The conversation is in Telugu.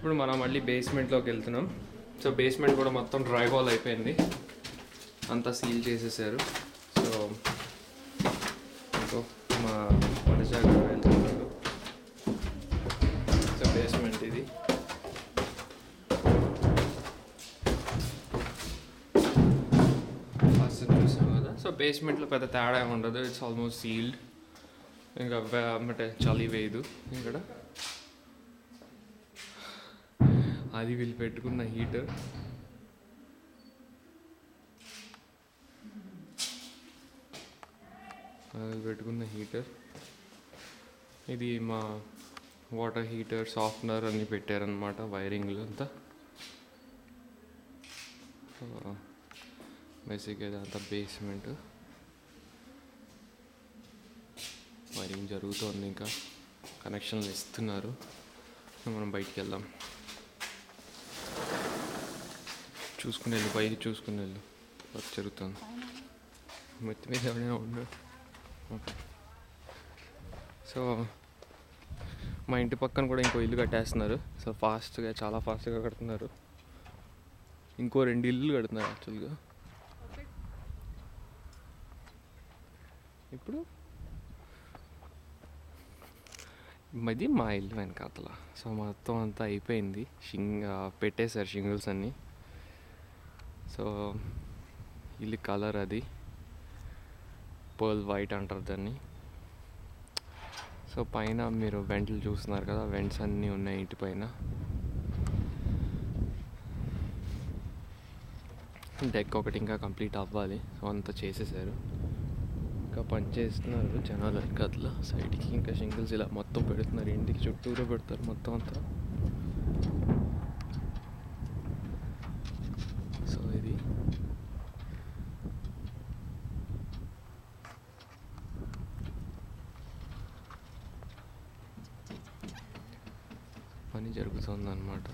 ఇప్పుడు మనం మళ్ళీ బేస్మెంట్లోకి వెళ్తున్నాం. సో బేస్మెంట్ కూడా మొత్తం డ్రై వాల్ అయిపోయింది, అంతా సీల్ చేసేసారు. సో ఇంకో మా వనజాగ వెళ్తున్నారు. సో బేస్మెంట్ ఇది. ఫస్ట్ చూసాం కదా. సో బేస్మెంట్లో పెద్ద తేడా ఏమి ఉండదు, ఇట్స్ ఆల్మోస్ట్ సీల్డ్. ఇంకా అంటే చలి వేయదు ఇక్కడ. అది వీళ్ళు పెట్టుకున్న హీటర్. ఇది మా వాటర్ హీటర్, సాఫ్ట్నర్ అన్నీ పెట్టారనమాట వైరింగ్లు అంతా. బేసిక్గా ఇదంతా బేస్మెంట్. వైరింగ్ జరుగుతుంది, ఇంకా కనెక్షన్లు ఇస్తున్నారు. మనం బయటికి వెళ్దాం. చూసుకుని వెళ్ళు, పైకి చూసుకుని వెళ్ళు, వర్క్ జరుగుతుంది. మెత్తి మీద ఎవరైనా ఉన్నాడు. ఓకే. సో మా ఇంటి పక్కన కూడా ఇంకో ఇల్లు కట్టేస్తున్నారు. సో చాలా ఫాస్ట్గా కడుతున్నారు. ఇంకో 2 ఇల్లు కడుతున్నారు యాక్చువల్గా. ఇప్పుడు ఇది మా ఇల్లు వెనకాతల. సో మొత్తం అంతా అయిపోయింది, పెట్టేశారు షింగిల్స్ అన్నీ. సో ఇల్లు కలర్ అది పర్ల్ వైట్ అంటారు దాన్ని. సో పైన మీరు వెంట్లు చూస్తున్నారు కదా, వెంట్స్ అన్నీ ఉన్నాయి ఇంటి పైన. డెక్ ఒకటి ఇంకా కంప్లీట్ అవ్వాలి. సో అంతా చేసేసారు, ఇంకా పని చేస్తున్నారు జనాలు వెనకాతల సైడ్కి. ఇంకా షింగిల్స్ ఇలా మొత్తం పెడుతున్నారు, ఇంటికి చుట్టూరా పెడతారు మొత్తం అంతా. సో ఇది పని జరుగుతుంది అన్నమాట.